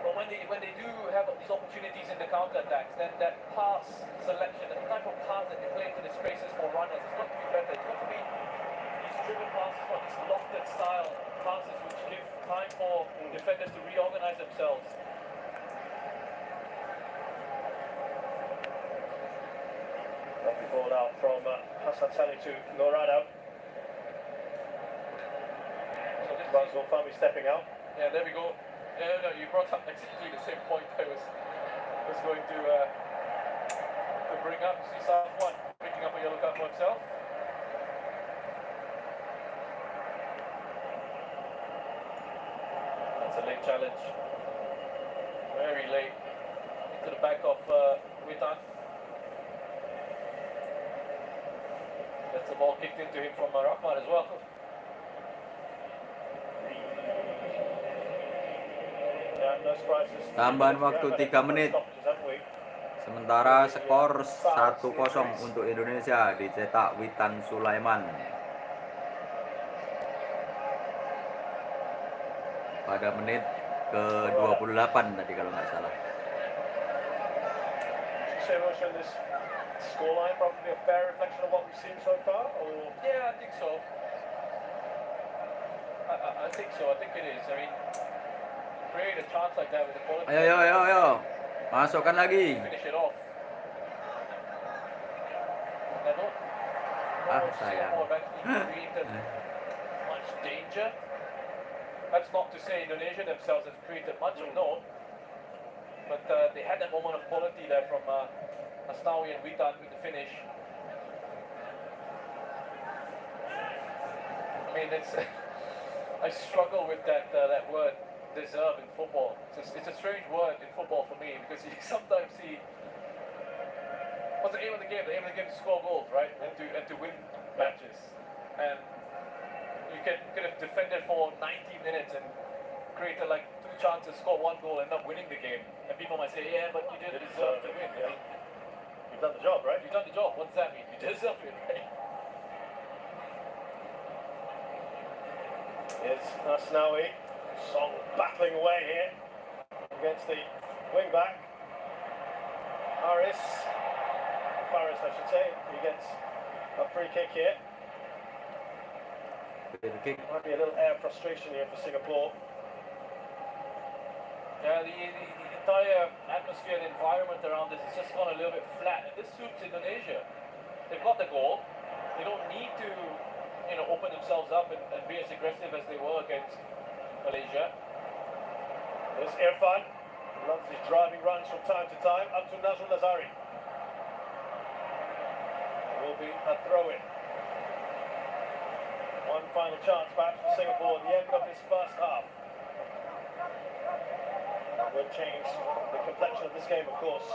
But when they do have these opportunities in the counter attacks, then that pass selection, the type of pass that they play into the spaces for runners, it's got to be better. It's got to be these driven passes, not these lofted style passes which give time for defenders to reorganize themselves. Lovely ball out from Hassan Sali to Norado. So this Basil Fami stepping out. Yeah, there we go. No, you brought up exactly the same point I was going to bring up. See Safwan picking up a yellow card for himself. That's a late challenge. Very late. Into the back of Witan. That's the ball kicked into him from Rahman as well. No surprises. Tambahan waktu 3 menit. Sementara skor 1-0 untuk Indonesia dicetak Witan Sulaiman. Pada menit ke-28 tadi kalau nggak salah. Say, Roshan, this scoreline probably a fair reflection of what we've seen so far, or? Yeah, I think so. I think so. I think it is. I mean, create a chance like that with the quality. Ayo. Masukkan lagi. Finish it off. Sayang. Singapore have actually created much danger. That's not to say Indonesia themselves has created much, no. But they had that moment of quality there from Asnawi and Witan with the finish. I mean, it's I struggle with that word deserve in football. It's a strange word in football for me because you sometimes see what's the aim of the game? The aim of the game is to score goals, right? And to win matches. And you could have defended for 90 minutes and created like 2 chances, scored 1 goal, end up winning the game. And people might say, yeah, but you didn't deserve to win. Yeah. You've done the job, right? You've done the job. What does that mean? You deserve it, right? Here's Asnawi. Song battling away here against the wing back. Faris, I should say, he gets a free kick here. Might be a little air frustration here for Singapore. Yeah, the entire atmosphere and environment around this has just gone a little bit flat. And this suits Indonesia. They've got the goal. They don't need to, open themselves up and be as aggressive as they were against Malaysia. There's Irfan. Loves his driving runs from time to time. Up to Nazrul Lazari. It will be a throw-in. One final chance perhaps for Singapore at the end of this first half. That will change the complexion of this game, of course.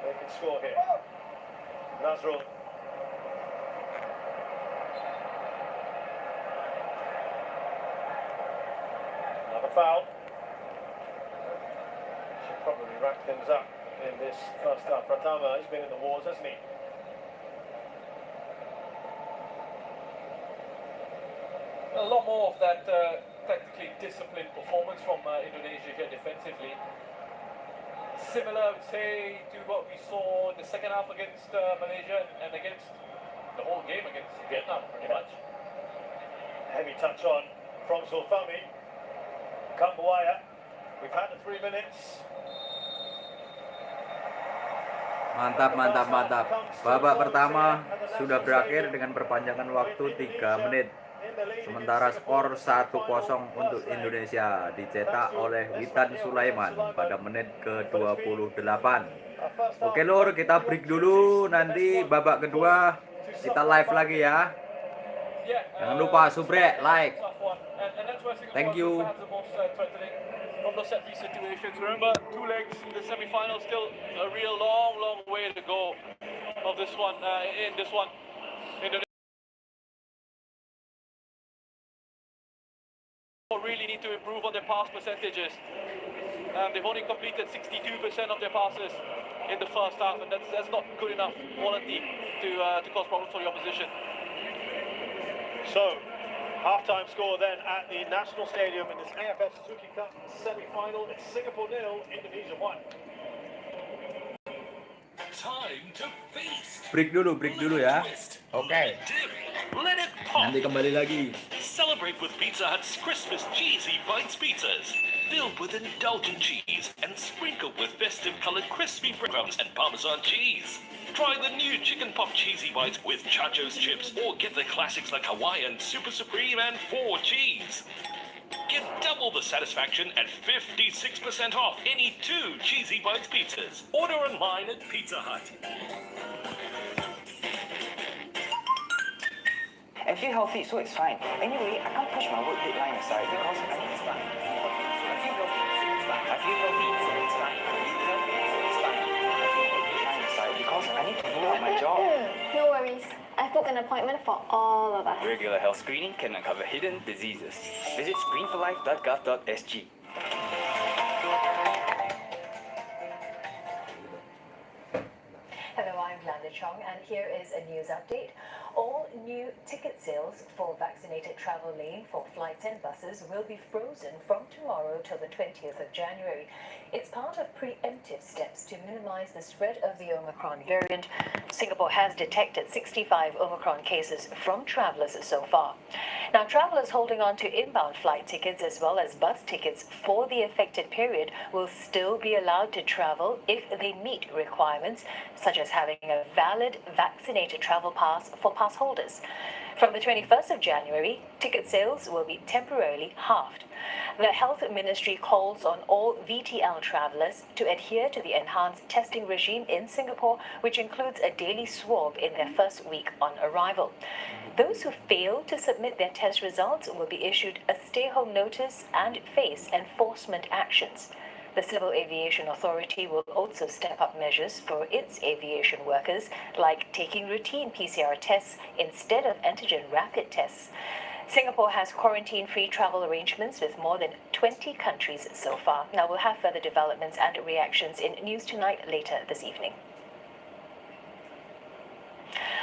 They can score here. Nazrul. Another foul. Should probably wrap things up in this first half. Pratama, he's been in the wars, hasn't he? A lot more of that tactically disciplined performance from Indonesia here defensively. Similar, I would say, to what we saw in the second half against Malaysia and against the whole game against Vietnam, pretty much. Heavy touch on from Zulfami. Kambuaya. We've had the 3 minutes. Mantap. Babak pertama sudah berakhir dengan perpanjangan waktu 3 menit. Sementara skor 1-0 untuk Indonesia dicetak oleh Witan Sulaiman pada menit ke-28. Oke Lur, kita break dulu, nanti babak kedua kita live lagi ya. Jangan lupa subrek, like. Thank you. From the set piece situations, remember 2 legs in the semi-final, still a real long way to go of this one. In this one, Indonesia really need to improve on their pass percentages. They've only completed 62% of their passes in the first half, and that's not good enough quality to cause problems for the opposition. So, half-time score then at the National Stadium in this AFF Suzuki Cup semi-final. It's Singapore 0, Indonesia 1. Time to feast. Break dulu ya. Oke. Let it pop. Nanti kembali lagi. Celebrate with Pizza Hut's Christmas Cheesy Bites pizzas. Filled with indulgent cheese and sprinkled with festive colored crispy breadcrumbs and Parmesan cheese. Try the new Chicken Pop Cheesy Bites with Chacho's chips, or get the classics like Hawaiian, Super Supreme and 4 cheese. Get double the satisfaction at 56% off any 2 Cheesy Bites pizzas. Order online at Pizza Hut. I feel healthy, so it's fine. Anyway, I can't push my work deadline aside because I need to start. I feel healthy, so it's fine. I feel healthy, so it's fine. I feel healthy, so it's fine. I push my work deadline aside because I need to do out my job. No worries. I've booked an appointment for all of us. Regular health screening can uncover hidden diseases. Visit screenforlife.gov.sg. Hello, I'm Glenda Chong, and here is a news update. All new ticket sales for vaccinated travel lane for flights and buses will be frozen from tomorrow till the 20th of January. It's part of preemptive steps to minimize the spread of the Omicron variant. Singapore has detected 65 Omicron cases from travelers so far. Now, travelers holding on to inbound flight tickets as well as bus tickets for the affected period will still be allowed to travel if they meet requirements, such as having a valid vaccinated travel pass for pass holders. From the 21st of January, ticket sales will be temporarily halved. The Health Ministry calls on all VTL travelers to adhere to the enhanced testing regime in Singapore, which includes a daily swab in their first week on arrival. Those who fail to submit their test results will be issued a stay-home notice and face enforcement actions. The Civil Aviation Authority will also step up measures for its aviation workers, like taking routine PCR tests instead of antigen rapid tests. Singapore has quarantine-free travel arrangements with more than 20 countries so far. Now, we'll have further developments and reactions in News Tonight later this evening.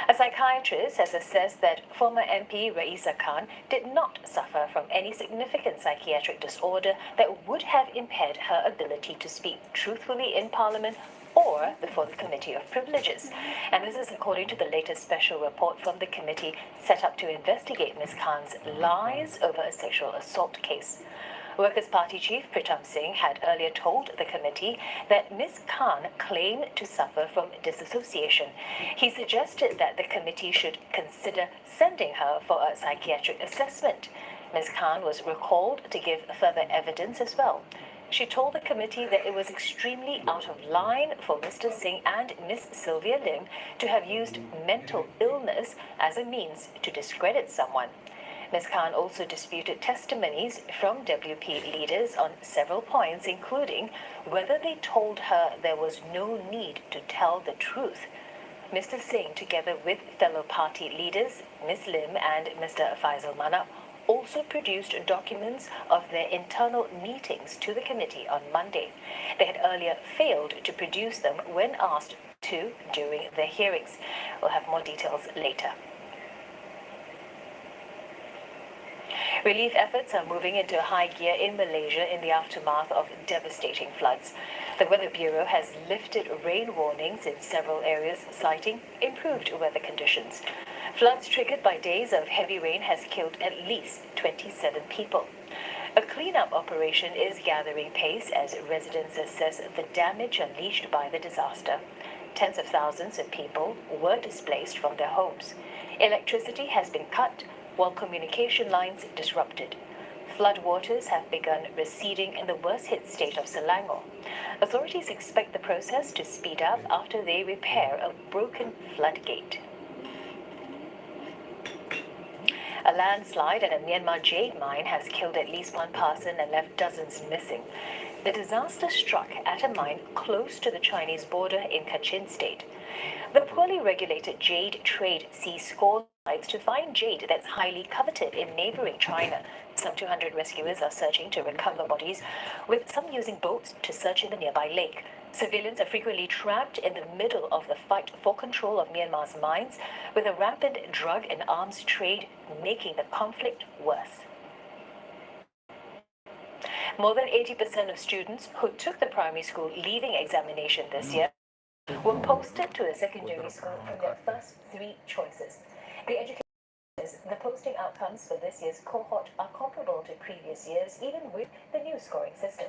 A psychiatrist has assessed that former MP Raisa Khan did not suffer from any significant psychiatric disorder that would have impaired her ability to speak truthfully in Parliament or before the Committee of Privileges. And this is according to the latest special report from the committee set up to investigate Ms. Khan's lies over a sexual assault case. Workers' Party Chief Pritam Singh had earlier told the committee that Ms. Khan claimed to suffer from disassociation. He suggested that the committee should consider sending her for a psychiatric assessment. Ms. Khan was recalled to give further evidence as well. She told the committee that it was extremely out of line for Mr. Singh and Ms. Sylvia Lim to have used mental illness as a means to discredit someone. Ms. Khan also disputed testimonies from WP leaders on several points, including whether they told her there was no need to tell the truth. Mr. Singh, together with fellow party leaders, Ms. Lim and Mr. Faisal Manap, also produced documents of their internal meetings to the committee on Monday. They had earlier failed to produce them when asked to during their hearings. We'll have more details later. Relief efforts are moving into high gear in Malaysia in the aftermath of devastating floods. The Weather Bureau has lifted rain warnings in several areas, citing improved weather conditions. Floods triggered by days of heavy rain has killed at least 27 people. A cleanup operation is gathering pace as residents assess the damage unleashed by the disaster. Tens of thousands of people were displaced from their homes. Electricity has been cut, while communication lines disrupted. Floodwaters have begun receding in the worst-hit state of Selangor. Authorities expect the process to speed up after they repair a broken floodgate. A landslide at a Myanmar jade mine has killed at least one person and left dozens missing. The disaster struck at a mine close to the Chinese border in Kachin State. The poorly regulated jade trade sees scores to find jade that's highly coveted in neighboring China. Some 200 rescuers are searching to recover bodies, with some using boats to search in the nearby lake. Civilians are frequently trapped in the middle of the fight for control of Myanmar's mines, with a rampant drug and arms trade making the conflict worse. More than 80% of students who took the primary school leaving examination this year were posted to a secondary school from their first three choices. The education says the posting outcomes for this year's cohort are comparable to previous years, even with the new scoring system.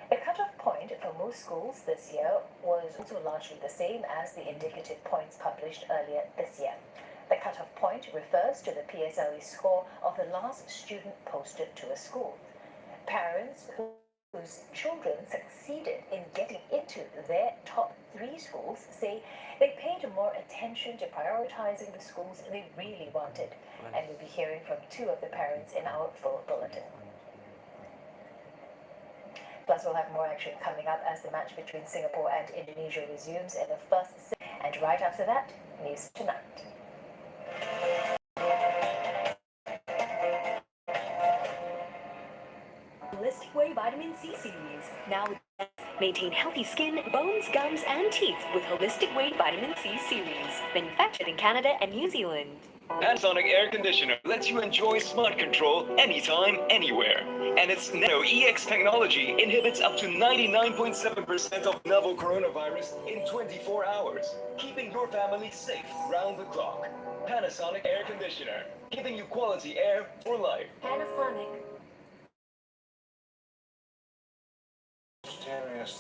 The cutoff point for most schools this year was also largely the same as the indicative points published earlier this year. The cutoff point refers to the PSLE score of the last student posted to a school. Parents whose children succeeded in getting into their top three schools say they paid more attention to prioritizing the schools they really wanted. And we'll be hearing from two of the parents in our full bulletin. Plus, we'll have more action coming up as the match between Singapore and Indonesia resumes in the first set. And right after that, News Tonight. Holistic Whey Vitamin C series. Now maintain healthy skin, bones, gums, and teeth with Holistic Whey Vitamin C series. Manufactured in Canada and New Zealand. Panasonic air conditioner lets you enjoy smart control anytime, anywhere. And its Nano EX technology inhibits up to 99.7% of novel coronavirus in 24 hours, keeping your family safe round the clock. Panasonic air conditioner, giving you quality air for life. Panasonic.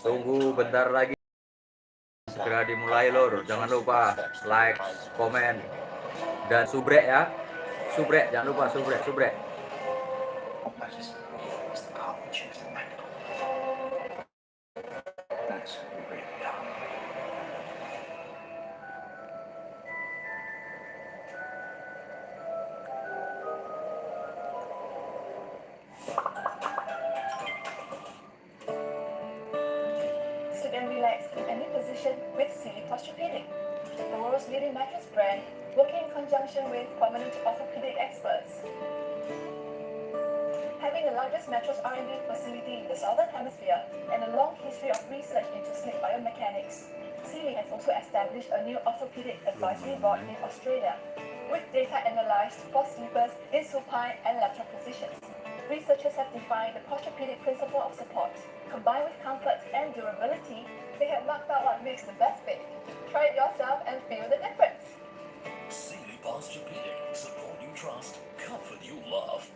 Tunggu bentar lagi. Segera dimulai lor. Jangan lupa like, komen, dan subrek ya. Subrek, jangan lupa subrek. Sit and relax in any position with Silly Posturepedic, the world's leading mattress brand, working in conjunction with prominent orthopedic experts. Having the largest mattress R&D facility in the Southern Hemisphere and a long history of research into sleep biomechanics, Sealy has also established a new orthopedic advisory board in Australia, with data analyzed for sleepers in supine and lateral positions. Researchers have defined the posturepedic principle of support. Combined with comfort and durability, they have marked out what makes the best bed. Try it yourself and feel the difference. Sealy Posturepedic. Support you trust, comfort you love.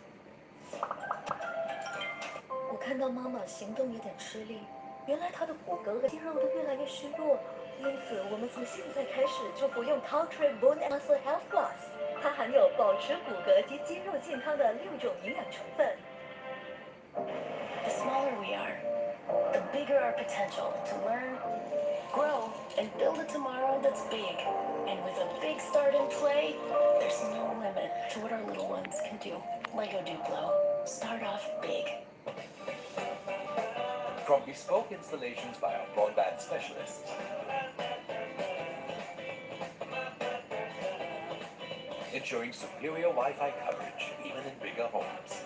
我看到妈妈行动有点吃力，原来她的骨骼和肌肉都越来越虚弱，因此我们从现在开始就服用 Caltrate Bone and Muscle Health Plus， 它含有保持骨骼及肌肉健康的6种营养成分。The smaller we are, the bigger our potential to learn, grow, and build a tomorrow that's big. And with a big start in play, there's no limit to what our little ones can do. Lego Duplo. Start off big. From bespoke installations by our broadband specialists, ensuring superior Wi-Fi coverage even in bigger homes.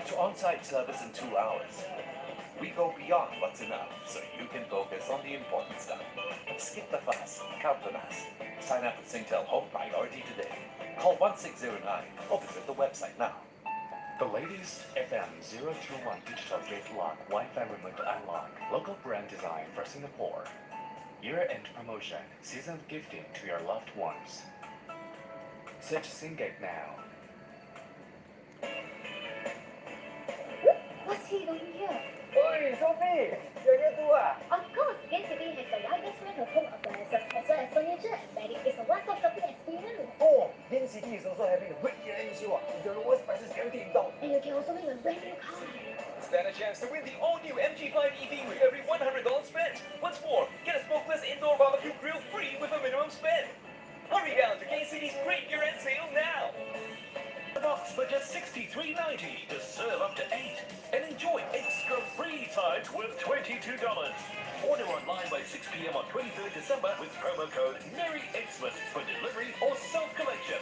To on-site service in 2 hours. We go beyond what's enough so you can focus on the important stuff. Skip the fuss, count the mass. Sign up with Singtel Home Priority today. Call 1609 or visit the website now. The latest FM021 digital gate lock Wi-Fi remote unlock, local brand design for Singapore. Year-end promotion, season gifting to your loved ones. Search Singate now. What's he doing here? Oi, Sophie! You're too. Of course, Gain City has the widest range of home appliances as well as furniture and bedding. It's a one-stop shopping experience. Oh, Gain City is also having a great year-end sale with the lowest prices guaranteed in town. And you can also win a brand new car. Stand a chance to win the all-new MG5 EV with every $100 spent. What's more, get a smokeless indoor barbecue grill free with a minimum spend. Hurry down to Gain City's great year-end sale now. The box for just $63.90 to serve up to 8 and enjoy extra free sides worth $22. Order online by 6 p.m. on 23rd December with promo code MERRYXmas for delivery or self-collection.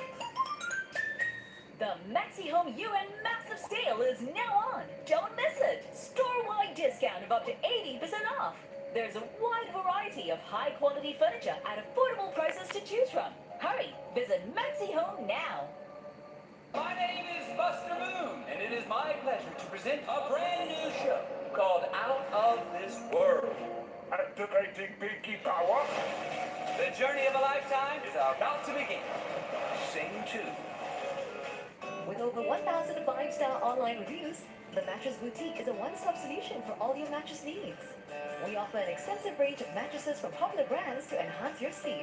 The Maxi Home UN Massive Sale is now on. Don't miss it. Store-wide discount of up to 80% off. There's a wide variety of high-quality furniture at affordable prices to choose from. Hurry, visit Maxi Home now. My name is Buster Moon, and it is my pleasure to present a brand new show called Out of This World. Activating Pinky Power. The journey of a lifetime is about to begin. Sing 2. With over 1,000 5-star online reviews, the Mattress Boutique is a one-stop solution for all your mattress needs. We offer an extensive range of mattresses from popular brands to enhance your sleep.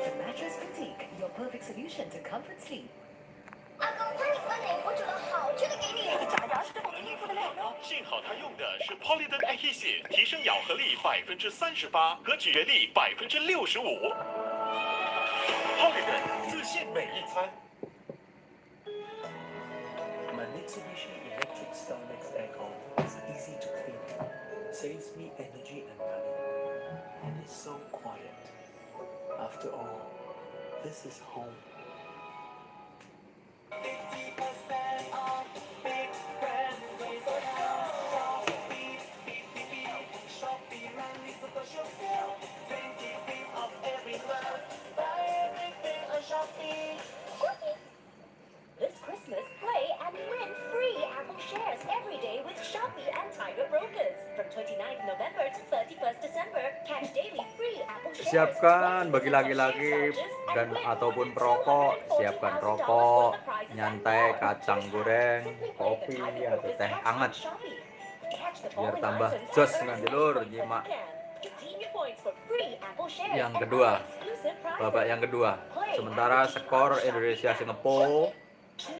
The Mattress Boutique, your perfect solution to comfort sleep. 阿公，欢迎光临，我煮了好吃的给你。假牙是否能应付得了呢？幸好它用的是 Polydent Adhesive， 提升咬合力38%和咀嚼力65%。Polydent 自信每一餐。My Mitsubishi Electric Starnex aircon is easy to clean, saves me energy and money, and is so quiet. After all, this is home. 50% off big brand Shopee money special sale 20% off every month Buy everything on Shopee. This Christmas, play and win free Apple shares every day with Shopee and Tiger Brokers. From 29th November to 31st December, catch daily free Apple shares. Siapkan bagi laki-laki dan ataupun perokok, siapkan rokok, nyantai, kacang goreng, kopi atau teh hangat biar tambah jos nanti lur nyimak yang kedua, babak yang kedua. Sementara skor Indonesia Singapura